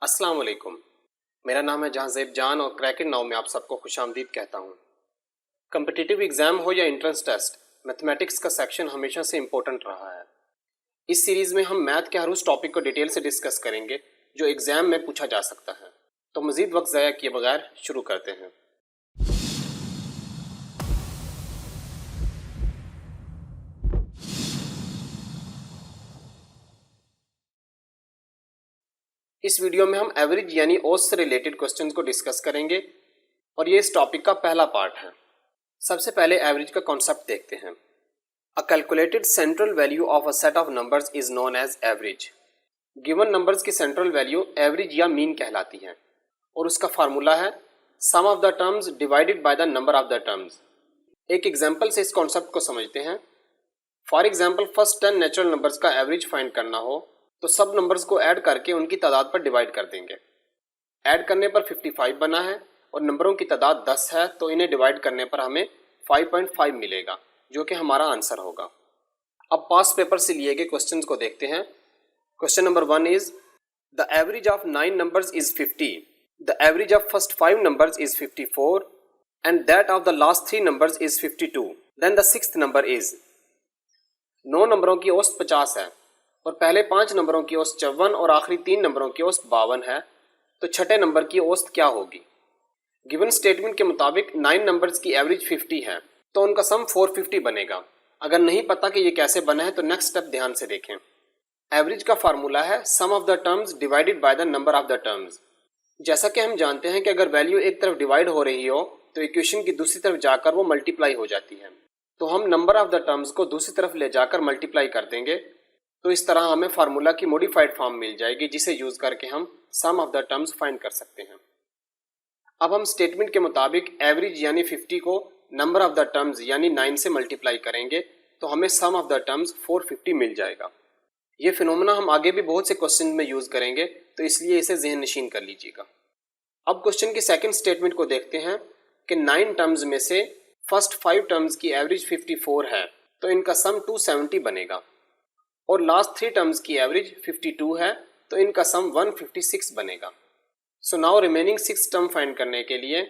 अस्सलाम वालेकुम। मेरा नाम है जहांज़ेब जान और क्रैकेट नाउ में आप सबको खुशामदीद कहता हूँ। कम्पिटिटिव एग्ज़ाम हो या एंट्रेंस टेस्ट, मैथमेटिक्स का सेक्शन हमेशा से इम्पोर्टेंट रहा है। इस सीरीज़ में हम मैथ के हर उस टॉपिक को डिटेल से डिस्कस करेंगे जो एग्ज़ाम में पूछा जा सकता है। तो मज़ीद वक्त ज़ाया किए बगैर शुरू करते हैं। इस वीडियो में हम एवरेज यानी औसत से रिलेटेड क्वेश्चंस को डिस्कस करेंगे और ये इस टॉपिक का पहला पार्ट है। सबसे पहले एवरेज का कॉन्सेप्ट देखते हैं। A calculated central value of a set of numbers is known as average. Given numbers की central value average या mean कहलाती है और उसका फार्मूला है sum of the terms divided by the number of the terms. एक example से इस कॉन्सेप्ट को समझते हैं। For example first 10 natural numbers का एवरेज फाइंड करना हो तो सब नंबर्स को ऐड करके उनकी तादाद पर डिवाइड कर देंगे। ऐड करने पर 55 बना है और नंबरों की तादाद 10 है तो इन्हें डिवाइड करने पर हमें 5.5 मिलेगा जो कि हमारा आंसर होगा। अब पास्ट पेपर से लिए गए क्वेश्चंस को देखते हैं। Question number 1 is the average of 9 numbers is 50, the average of first 5 numbers is 54 and that of the last 3 numbers is 52, then the sixth number is. 9 नंबरों की औसत 50 है और पहले 5 नंबरों की औसत 54 और आखिरी 3 नंबरों की औसत 52 है, तो छठे नंबर की औसत क्या होगी। गिवन स्टेटमेंट के मुताबिक 9 नंबर्स की एवरेज 50 है तो उनका सम 450 बनेगा। अगर नहीं पता कि ये कैसे बना है तो नेक्स्ट स्टेप ध्यान से देखें। एवरेज का फार्मूला है sum of the terms divided by the number of the terms. जैसा कि हम जानते हैं कि अगर वैल्यू एक तरफ डिवाइड हो रही हो तो इक्वेशन की दूसरी तरफ जाकर वो मल्टीप्लाई हो जाती है, तो हम नंबर ऑफ द टर्म्स को दूसरी तरफ ले जाकर मल्टीप्लाई कर देंगे, तो इस तरह हमें फार्मूला की मॉडिफाइड फॉर्म मिल जाएगी जिसे यूज करके हम सम ऑफ द टर्म्स फाइंड कर सकते हैं। अब हम स्टेटमेंट के मुताबिक एवरेज यानी 50 को नंबर ऑफ द टर्म्स यानी 9 से मल्टीप्लाई करेंगे तो हमें सम ऑफ द टर्म्स 450 मिल जाएगा। ये फिनोमेना हम आगे भी बहुत से क्वेश्चन में यूज करेंगे तो इसलिए इसे ज़हन नशीन कर लीजिएगा। अब क्वेश्चन की सेकंड स्टेटमेंट को देखते हैं कि 9 टर्म्स में से फर्स्ट 5 टर्म्स की एवरेज 54 है तो इनका सम 270 बनेगा और लास्ट 3 टर्म्स की एवरेज 52 है तो इनका सम 156 बनेगा। So now remaining 6 term find करने के लिए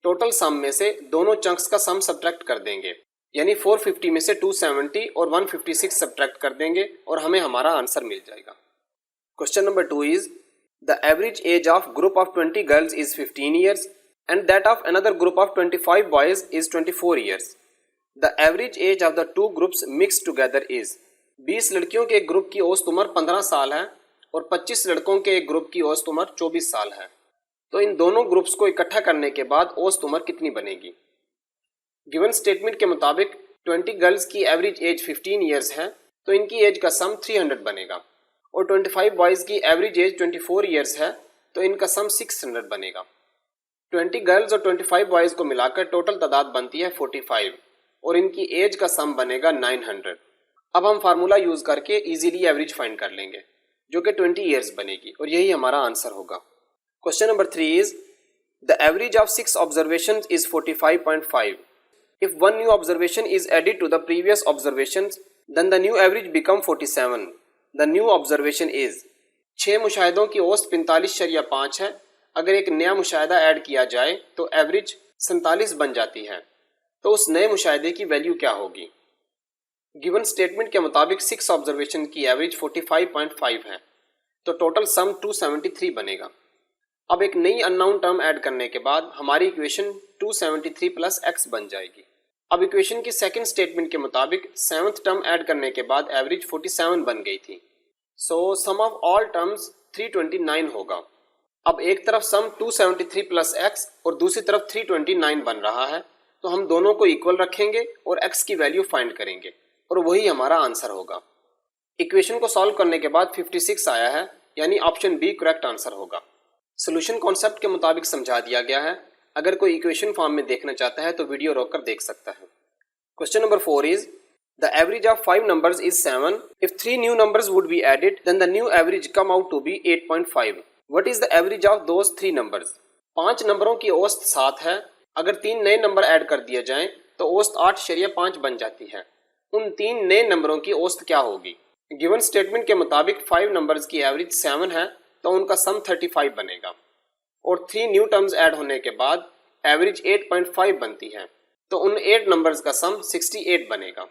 टोटल सम में से दोनों चंक्स का सम सब्ट्रैक्ट कर देंगे, यानी 450 में से 270 और 156 सब्ट्रैक्ट कर देंगे और हमें हमारा आंसर मिल जाएगा। Question number 2 is the average age of group of 20 girls is 15 years and that of another group of 25 boys is 24 years. The average age of the 2 groups mix together is. 20 लड़कियों के एक group की औसत उम्र 15 साल है और 25 लड़कों के एक ग्रुप की औसत उम्र 24 साल है, तो इन दोनों ग्रुप्स को इकट्ठा करने के बाद औसत उम्र कितनी बनेगी। गिवन स्टेटमेंट के मुताबिक 20 गर्ल्स की एवरेज एज 15 ईयर्स है तो इनकी एज का सम 300 बनेगा और 25 बॉयज की एवरेज एज 24 ईयर्स है तो इनका सम 600 बनेगा। 20 गर्ल्स और 25 बॉयज को मिलाकर टोटल तादाद बनती है 45 और इनकी एज का सम बनेगा 900। अब हम फार्मूला यूज करके इजीली एवरेज फाइंड कर लेंगे जो कि 20 ईयर्स बनेगी और यही हमारा आंसर होगा। Question number 3 is the average of 6 observations is 45.5। If one new observation is added to the previous observations then the new average become 47। The new observation is. 6 मुशाहिदों की औसत 45.5 है। अगर एक नया मुशाहिदा ऐड किया जाए तो एवरेज 47 बन जाती है, तो उस नए मुशाहिदे की वैल्यू क्या होगी। गिवन स्टेटमेंट के मुताबिक 6 ऑब्जर्वेशन की एवरेज 45.5 है तो टोटल सम 273 बनेगा। अब एक नई अननोन टर्म ऐड करने के बाद हमारी इक्वेशन 273 प्लस x बन जाएगी। अब इक्वेशन की सेकंड स्टेटमेंट के मुताबिक 7th टर्म ऐड करने के बाद एवरेज 47 बन गई थी, सो सम ऑफ ऑल टर्म्स 329 होगा। अब एक तरफ सम 273 प्लस x और दूसरी तरफ 329 बन रहा है तो हम दोनों को इक्वल रखेंगे और x की वैल्यू फाइंड करेंगे और वही हमारा आंसर होगा। इक्वेशन को सॉल्व करने के बाद 56 आया है, यानी ऑप्शन बी करेक्ट आंसर होगा। सोल्यूशन कॉन्सेप्ट के मुताबिक समझा दिया गया है। अगर कोई इक्वेशन फॉर्म में देखना चाहता है तो वीडियो रोककर देख सकता है। Question number 4 is the average of 5 numbers is 7। If 3 new numbers would be added then the new average come out to be 8.5। What is the average of those 3 numbers. 5 नंबरों की औसत 7 है। अगर 3 नए नंबर ऐड कर दिए जाएं तो औसत 8.5 बन जाती है। उन 3 नए नंबरों की औसत क्या होगी। गिवन स्टेटमेंट के मुताबिक 5 नंबर्स की एवरेज 7 है तो उनका सम 35 बनेगा, और 3 न्यू टर्म्स ऐड होने के बाद एवरेज 8.5 बनती है, तो उन 8 नंबर्स का सम 68 बनेगा।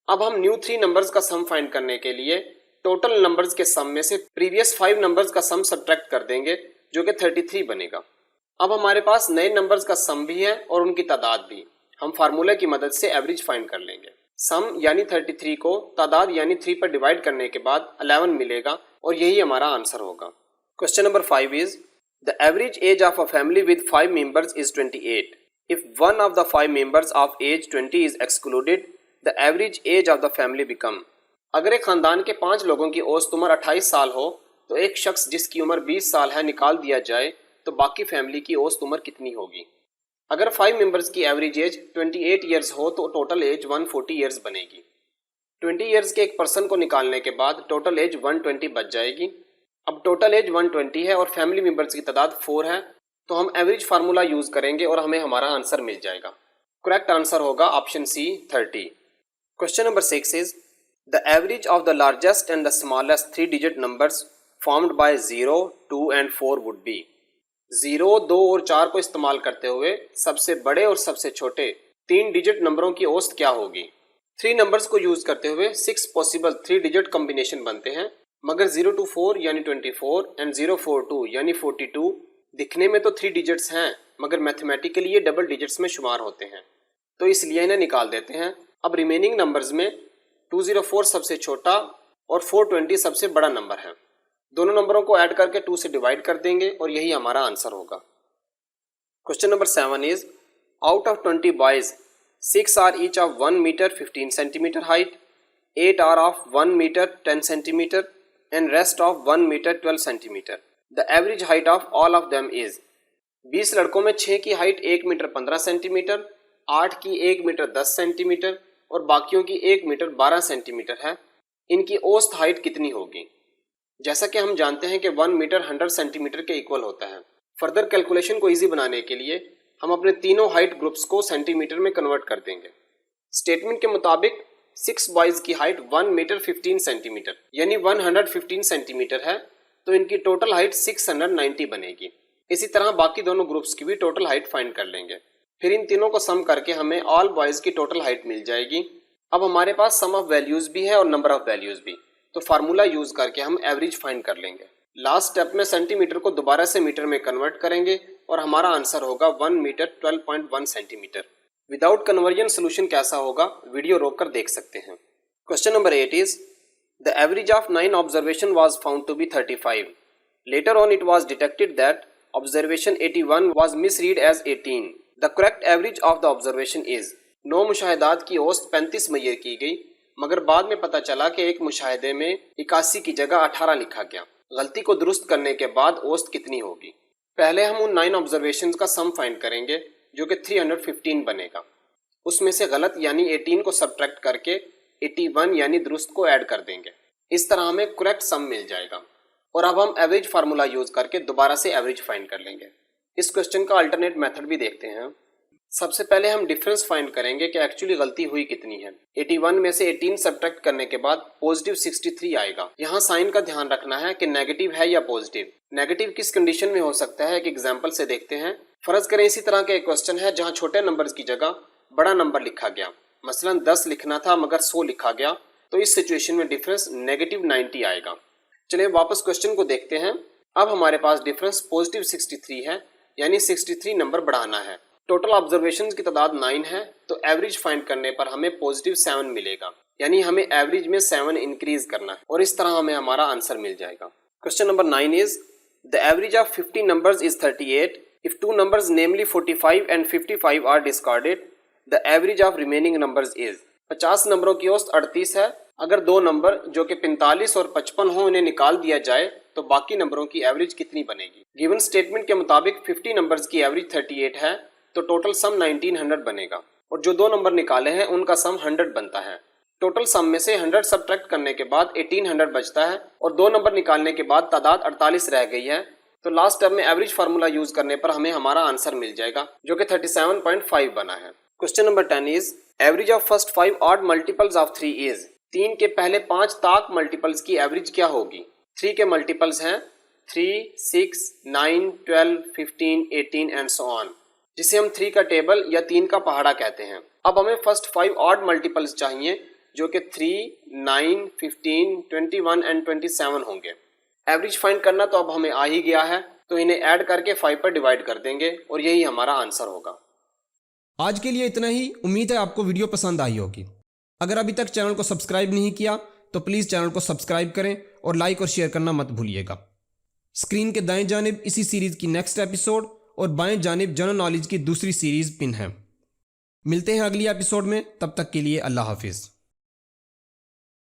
अब हम न्यू 3 नंबर्स का सम फाइंड करने के लिए टोटल नंबर्स के सम में से प्रीवियस 5 नंबर्स का सम सब्ट्रैक्ट कर देंगे, जो कि 33 बनेगा। अब हमारे पास नए नंबर्स का सम भी है और उनकी तादाद भी। हम फार्मूला की मदद से एवरेज फाइंड कर लेंगे। सम यानी 33 को तादाद यानी 3 पर डिवाइड करने के बाद 11 मिलेगा, और यही हमारा आंसर होगा। Question number 5 is the average age of a family with 5 members is 28। If one of the 5 members of age 20 is excluded, the average age of the family become. अगर एक खानदान के 5 लोगों की औसत उम्र 28 साल हो, तो एक शख्स जिसकी उम्र 20 साल है निकाल दिया जाए, तो बाकी फैमिली की औसत उम्र कितनी होगी। अगर 5 मेंबर्स की एवरेज एज 28 ईयर्स हो तो टोटल एज 140 ईयर्स बनेगी। 20 ईयर्स के एक पर्सन को निकालने के बाद टोटल एज 120 बच जाएगी। अब टोटल एज 120 है और फैमिली मेंबर्स की तादाद 4 है, तो हम एवरेज फार्मूला यूज करेंगे और हमें हमारा आंसर मिल जाएगा। करेक्ट आंसर होगा option C 30। Question number 6 is the average of the largest and the smallest 3 digit numbers formed by 0, 2 and 4 would be. 0, 2 और 4 को इस्तेमाल करते हुए सबसे बड़े और सबसे छोटे 3 डिजिट नंबरों की औसत क्या होगी। 3 नंबर्स को यूज करते हुए 6 पॉसिबल 3 डिजिट कॉम्बिनेशन बनते हैं, मगर 0 to 4 यानी 24 एंड 0 4 2 यानी 42 दिखने में तो 3 डिजिट्स हैं, मगर मैथमेटिकली ये डबल डिजिट्स में शुमार होते हैं, तो इसलिए इन्हें निकाल देते हैं। अब रिमेनिंग नंबर्स में 204 सबसे छोटा और 420 सबसे बड़ा नंबर है। दोनों नंबरों को ऐड करके 2 से डिवाइड कर देंगे और यही हमारा आंसर होगा। Question number 7 is out of 20 boys 6 are each of 1 metre 15 centimetre height, 8 are of 1 metre 10 centimetre and rest of 1 metre 12 centimetre. The average height of all of them is. 20 लड़कों में 6 की height 1 metre 15 centimetre, 8 की 1 metre 10 centimetre और बाकियों की 1 metre 12 centimetre है। इनकी औसत हाइट कितनी होगी। जैसा कि हम जानते हैं कि 1 मीटर 100 सेंटीमीटर के इक्वल होता है। फर्दर कैलकुलेशन को इजी बनाने के लिए हम अपने तीनों हाइट ग्रुप्स को सेंटीमीटर में कन्वर्ट कर देंगे। स्टेटमेंट के मुताबिक 6 बॉयज की हाइट 1 मीटर 15 सेंटीमीटर यानी 115 सेंटीमीटर है, तो इनकी टोटल हाइट 690 बनेगी। इसी तरह बाकी दोनों ग्रुप्स की भी टोटल हाइट फाइंड कर लेंगे। फिर इन तीनों को सम करके हमें ऑल बॉयज की टोटल हाइट मिल जाएगी। अब हमारे पास सम ऑफ वैल्यूज भी है और नंबर ऑफ वैल्यूज भी, तो फार्मूला यूज करके हम एवरेज फाइंड कर लेंगे। लास्ट स्टेप में सेंटीमीटर को दोबारा से मीटर में कन्वर्ट करेंगे और हमारा आंसर होगा 1 metre 12.1 centimetre. Without conversion solution कैसा होगा वीडियो रोककर देख सकते हैं। Question number 8 is the average of 9 observation was found to be 35। Later on it was detected that observation 81 was misread as 18। The correct average of the observation is. 9 मुशाहिदात की औसत 35 मुहैया की गई, मगर बाद में पता चला कि एक मुशाहिदे में 81 की जगह 18 लिखा गया। गलती को दुरुस्त करने के बाद औसत कितनी होगी। पहले हम उन 9 ऑब्जर्वेशंस का सम फाइंड करेंगे, जो कि 315 बनेगा। उसमें से गलत यानी 18 को सब्ट्रैक्ट करके 81 यानी दुरुस्त को ऐड कर देंगे। इस तरह हमें करेक्ट सम मिल जाएगा। और अब हम एवरेज फार्मूला यूज करके दोबारा से एवरेज फाइंड कर लेंगे। इस क्वेश्चन का अल्टरनेट मेथड भी देखते हैं। सबसे पहले हम डिफरेंस फाइंड करेंगे कि एक्चुअली गलती हुई कितनी है। 81 में से 18 सब्ट्रैक्ट करने के बाद पॉजिटिव 63 आएगा। यहाँ साइन का ध्यान रखना है कि नेगेटिव है या पॉजिटिव। नेगेटिव किस कंडीशन में हो सकता है, एक एग्जांपल से देखते हैं। फर्ज करें इसी तरह का एक क्वेश्चन है जहाँ छोटे नंबर्स की जगह बड़ा नंबर लिखा गया, मसलन 10 लिखना था मगर 100 लिखा गया, तो इस सिचुएशन में डिफरेंस नेगेटिव 90 आएगा। चलिए वापस क्वेश्चन को देखते हैं। अब हमारे पास डिफरेंस पॉजिटिव 63 है, यानी 63 नंबर बढ़ाना है। टोटल ऑब्जर्वेशंस की तादाद 9 है, तो एवरेज फाइंड करने पर हमें पॉजिटिव 7 मिलेगा, यानी हमें एवरेज में 7 इंक्रीज करना है और इस तरह हमें हमारा आंसर मिल जाएगा। Question number 9 is the average of 50 numbers is 38। If 2 numbers namely 45 and 55 are discarded, the average of remaining numbers is. 50 नंबरों की औसत 38 है। अगर 2 नंबर जो कि 45 और 55 हो उन्हें निकाल दिया जाए तो बाकी नंबरों की एवरेज कितनी बनेगी। गिवन स्टेटमेंट के मुताबिक 50 नंबर्स की एवरेज 38 है, तो टोटल सम 1900 बनेगा और जो 2 नंबर निकाले हैं उनका सम 100 बनता है। टोटल सम में से 100 सब्ट्रैक्ट करने के बाद 1800 बचता है और 2 नंबर निकालने के बाद तादाद 48 रह गई है, तो लास्ट स्टेप में एवरेज फार्मूला यूज करने पर हमें हमारा आंसर मिल जाएगा, जो कि 37.5 बना है। Question number 10 is average of first 5 odd multiples of 3 is. 3 के पहले 5 ताक मल्टीपल्स की एवरेज क्या होगी। 3 के मल्टीपल्स हैं 3, 6, 9, 12, 15, 18 एंड सो ऑन, जिसे हम 3 का टेबल या 3 का पहाड़ा कहते हैं। अब हमें फर्स्ट 5 ऑड मल्टीपल्स चाहिए जो कि 3, 9, 15, 21 एंड 27 होंगे। एवरेज फाइंड करना तो अब हमें आ ही गया है, तो इन्हें ऐड करके 5 पर डिवाइड कर देंगे और यही हमारा आंसर होगा। आज के लिए इतना ही। उम्मीद है आपको वीडियो पसंद आई होगी। अगर अभी तक चैनल को सब्सक्राइब नहीं किया तो प्लीज़ चैनल को सब्सक्राइब करें और लाइक और शेयर करना मत भूलिएगा। स्क्रीन के दाएं जानिब इसी सीरीज़ की नेक्स्ट एपिसोड और बाएं जानिब जनरल नॉलेज की दूसरी सीरीज़ पिन है। मिलते हैं अगली एपिसोड में, तब तक के लिए अल्लाह हाफिज़।